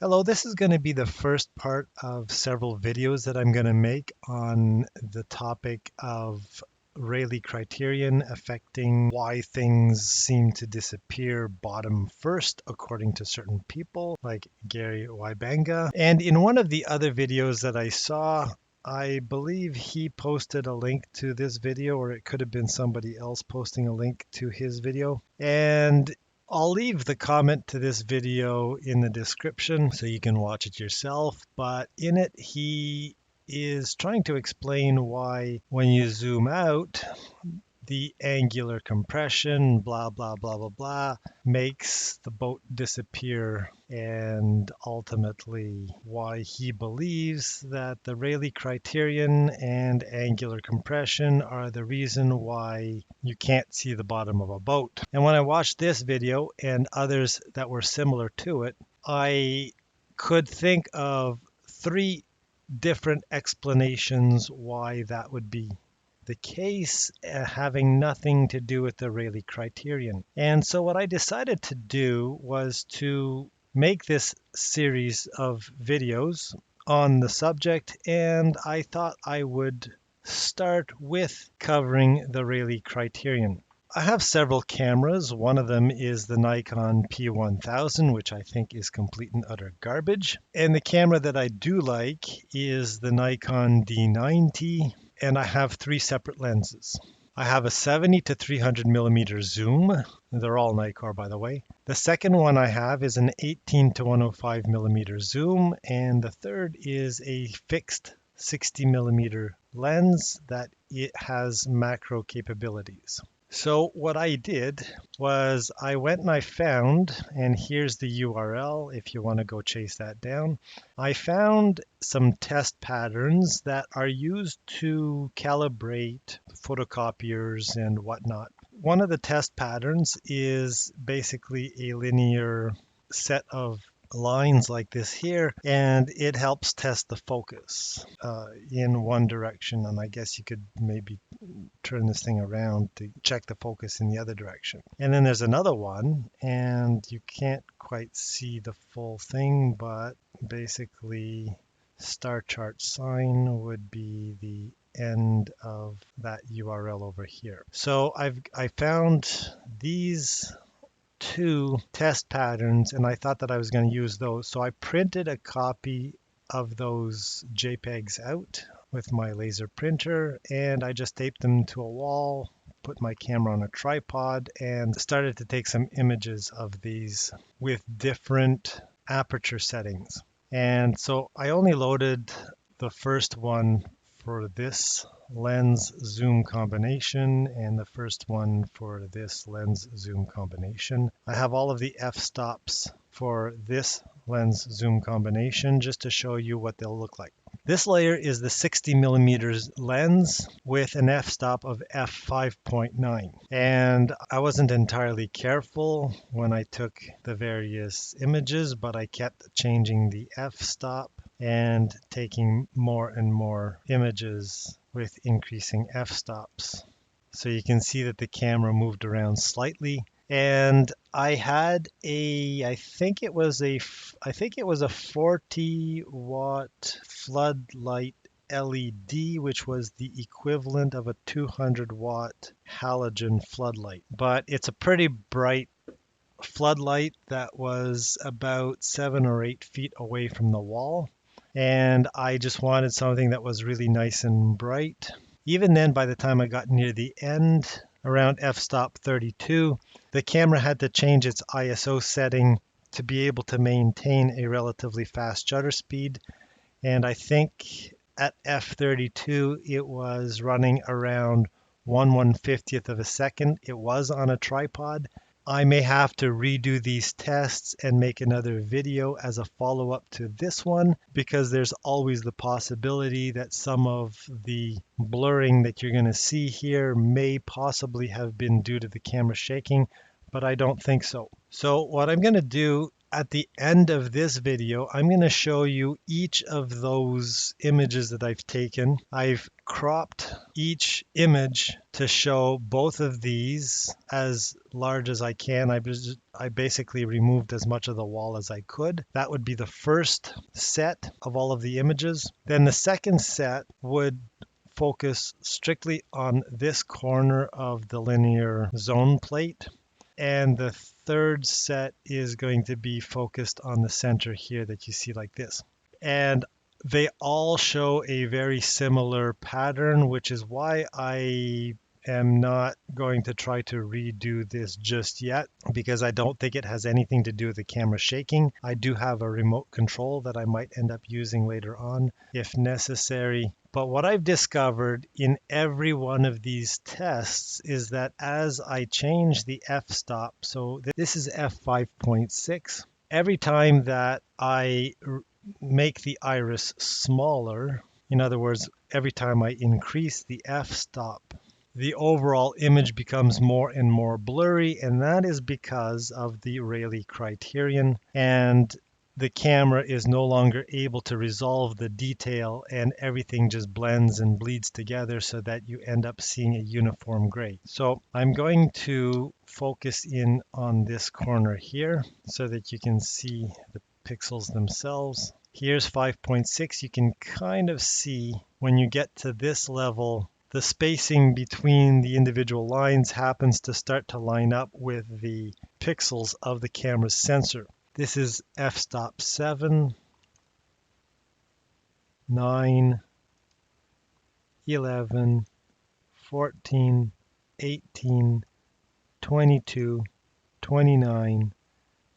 Hello, this is going to be the first part of several videos that I'm going to make on the topic of Rayleigh Criterion affecting why things seem to disappear bottom first according to certain people like Gary Wybanga. And in one of the other videos that I saw, I believe he posted a link to this video, or it could have been somebody else posting a link to his video. And I'll leave the comment to this video in the description so you can watch it yourself, but in it he is trying to explain why when you zoom out, the angular compression, blah, blah, blah, blah, blah, makes the boat disappear, and ultimately why he believes that the Rayleigh criterion and angular compression are the reason why you can't see the bottom of a boat. And when I watched this video and others that were similar to it, I could think of three different explanations why that would be the case, having nothing to do with the Rayleigh criterion. And so what I decided to do was to make this series of videos on the subject, and I thought I would start with covering the Rayleigh criterion. I have several cameras. One of them is the Nikon P1000, which I think is complete and utter garbage. And the camera that I do like is the Nikon D90, and I have three separate lenses. I have a 70 to 300 millimeter zoom. They're all Nikkor, by the way. The second one I have is an 18 to 105 millimeter zoom, and the third is a fixed 60 millimeter lens that it has macro capabilities. So what I did was I went and I found, and here's the URL if you want to go chase that down. I found some test patterns that are used to calibrate photocopiers and whatnot. One of the test patterns is basically a linear set of lines like this here, and it helps test the focus in one direction, and I guess you could maybe turn this thing around to check the focus in the other direction. And then there's another one, and you can't quite see the full thing, but basically star chart sign would be the end of that URL over here. So I found these two test patterns, and I thought that I was going to use those. So I printed a copy of those JPEGs out with my laser printer, and I just taped them to a wall, put my camera on a tripod, and started to take some images of these with different aperture settings. And so I only loaded the first one for this lens zoom combination and the first one for this lens zoom combination. I have all of the f-stops for this lens zoom combination just to show you what they'll look like. This layer is the 60 millimeters lens with an f-stop of f5.9, and I wasn't entirely careful when I took the various images, but I kept changing the f-stop and taking more and more images with increasing f-stops. So you can see that the camera moved around slightly, and I had I think it was a 40 watt floodlight LED, which was the equivalent of a 200 watt halogen floodlight. But it's a pretty bright floodlight that was about 7 or 8 feet away from the wall. And I just wanted something that was really nice and bright. Even then, by the time I got near the end, around f-stop 32, the camera had to change its ISO setting to be able to maintain a relatively fast shutter speed. And I think at f32, it was running around 1/150th of a second. It was on a tripod. I may have to redo these tests and make another video as a follow-up to this one, because there's always the possibility that some of the blurring that you're going to see here may possibly have been due to the camera shaking, but I don't think so. So what I'm going to do at the end of this video, I'm going to show you each of those images that I've taken. I've cropped each image to show both of these as large as I can. I basically removed as much of the wall as I could. That would be the first set of all of the images. Then the second set would focus strictly on this corner of the linear zone plate. And the third set is going to be focused on the center here that you see like this. And they all show a very similar pattern, which is why I am not going to try to redo this just yet, because I don't think it has anything to do with the camera shaking. I do have a remote control that I might end up using later on if necessary. But what I've discovered in every one of these tests is that as I change the f-stop, so this is f5.6, every time that I make the iris smaller, in other words, every time I increase the f-stop, the overall image becomes more and more blurry, and that is because of the Rayleigh criterion, and the camera is no longer able to resolve the detail, and everything just blends and bleeds together so that you end up seeing a uniform gray. So I'm going to focus in on this corner here so that you can see the pixels themselves. Here's 5.6. You can kind of see when you get to this level, the spacing between the individual lines happens to start to line up with the pixels of the camera's sensor. This is f-stop 7, 9, 11, 14, 18, 22, 29,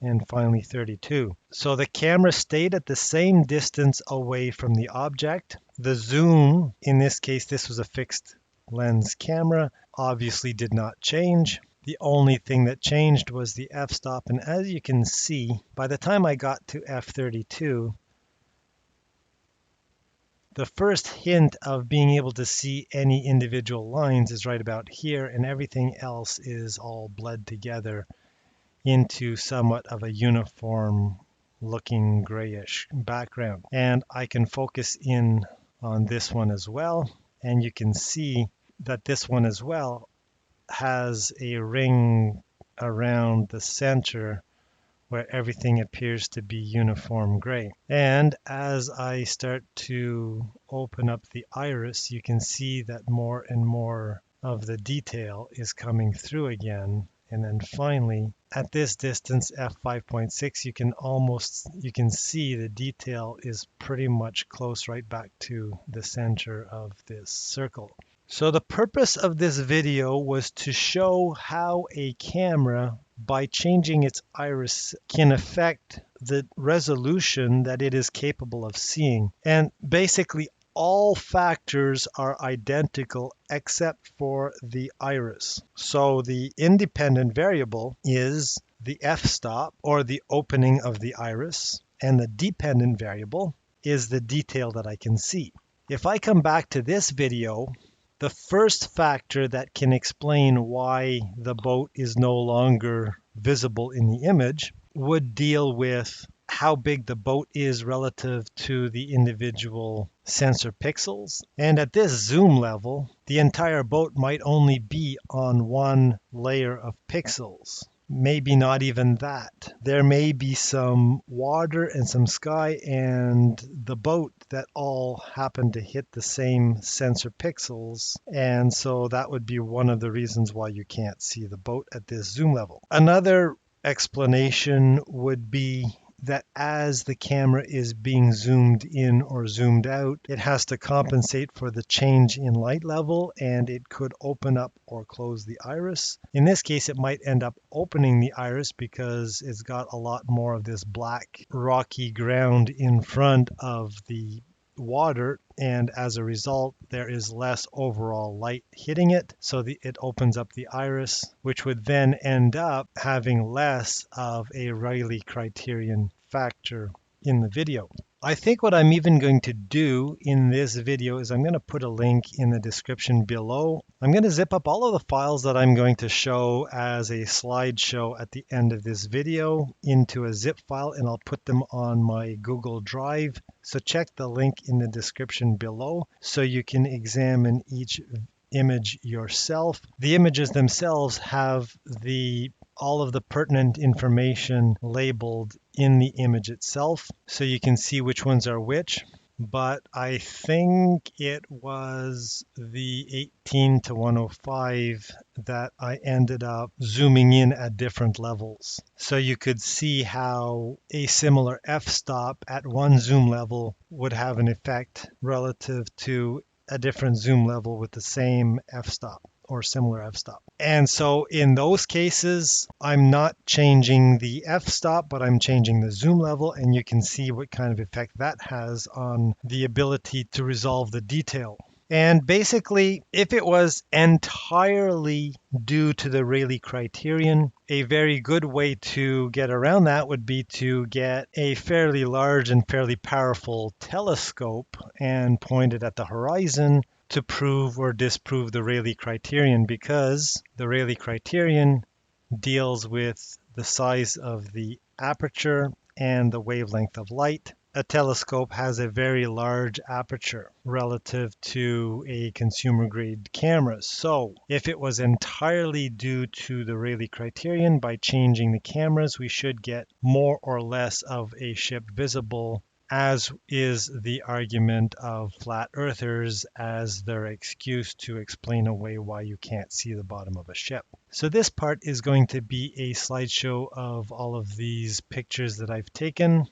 and finally 32. So the camera stayed at the same distance away from the object. The zoom, in this case, this was a fixed lens camera, obviously did not change. The only thing that changed was the f-stop, and as you can see, by the time I got to f32, the first hint of being able to see any individual lines is right about here, and everything else is all bled together into somewhat of a uniform looking grayish background. And I can focus in on this one as well, and you can see that this one as well has a ring around the center where everything appears to be uniform gray. And as I start to open up the iris, you can see that more and more of the detail is coming through again. And then finally, at this distance, f5.6, you can see the detail is pretty much close right back to the center of this circle. So the purpose of this video was to show how a camera, by changing its iris, can affect the resolution that it is capable of seeing. And basically all factors are identical except for the iris. So the independent variable is the f-stop, or the opening of the iris, and the dependent variable is the detail that I can see. If I come back to this video, the first factor that can explain why the boat is no longer visible in the image would deal with how big the boat is relative to the individual sensor pixels. And at this zoom level, the entire boat might only be on one layer of pixels. Maybe not even that. There may be some water and some sky and the boat that all happen to hit the same sensor pixels, and so that would be one of the reasons why you can't see the boat at this zoom level. Another explanation would be that as the camera is being zoomed in or zoomed out, it has to compensate for the change in light level, and it could open up or close the iris. In this case, it might end up opening the iris because it's got a lot more of this black rocky ground in front of the water, and as a result there is less overall light hitting it, so it opens up the iris, which would then end up having less of a Rayleigh criterion factor in the video. I think what I'm even going to do in this video is I'm going to put a link in the description below. I'm going to zip up all of the files that I'm going to show as a slideshow at the end of this video into a zip file, and I'll put them on my Google Drive. So check the link in the description below so you can examine each image yourself. The images themselves have all of the pertinent information labeled in the image itself, so you can see which ones are which. But I think it was the 18 to 105 that I ended up zooming in at different levels. So you could see how a similar f-stop at one zoom level would have an effect relative to a different zoom level with the same f-stop or similar f-stop. And so in those cases, I'm not changing the f-stop, but I'm changing the zoom level, and you can see what kind of effect that has on the ability to resolve the detail. And basically, if it was entirely due to the Rayleigh criterion, a very good way to get around that would be to get a fairly large and fairly powerful telescope and point it at the horizon to prove or disprove the Rayleigh criterion, because the Rayleigh criterion deals with the size of the aperture and the wavelength of light. A telescope has a very large aperture relative to a consumer grade camera. So if it was entirely due to the Rayleigh criterion, by changing the cameras, we should get more or less of a ship visible, as is the argument of flat earthers as their excuse to explain away why you can't see the bottom of a ship. So this part is going to be a slideshow of all of these pictures that I've taken.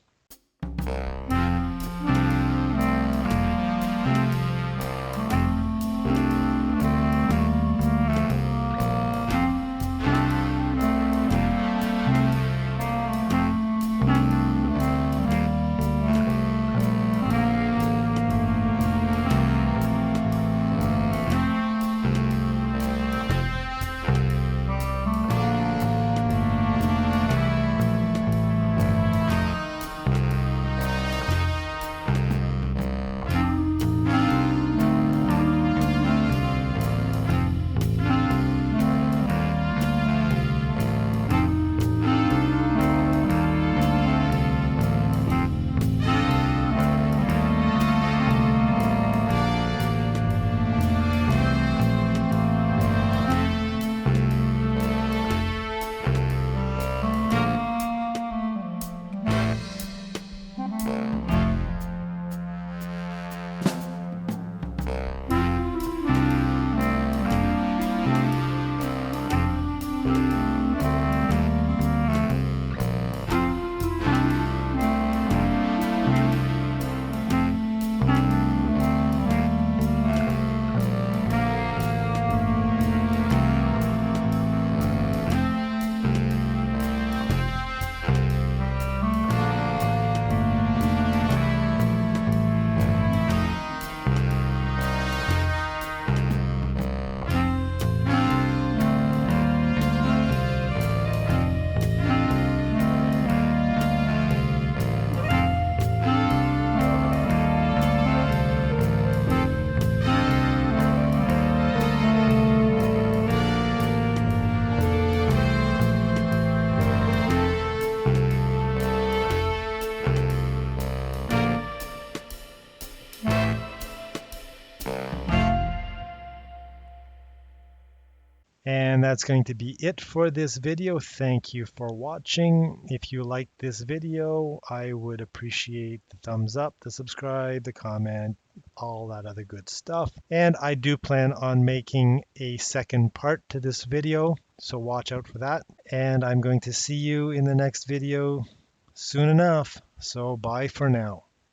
And that's going to be it for this video. Thank you for watching. If you liked this video, I would appreciate the thumbs up, the subscribe, the comment, all that other good stuff. And I do plan on making a second part to this video, so watch out for that. And I'm going to see you in the next video soon enough. So bye for now.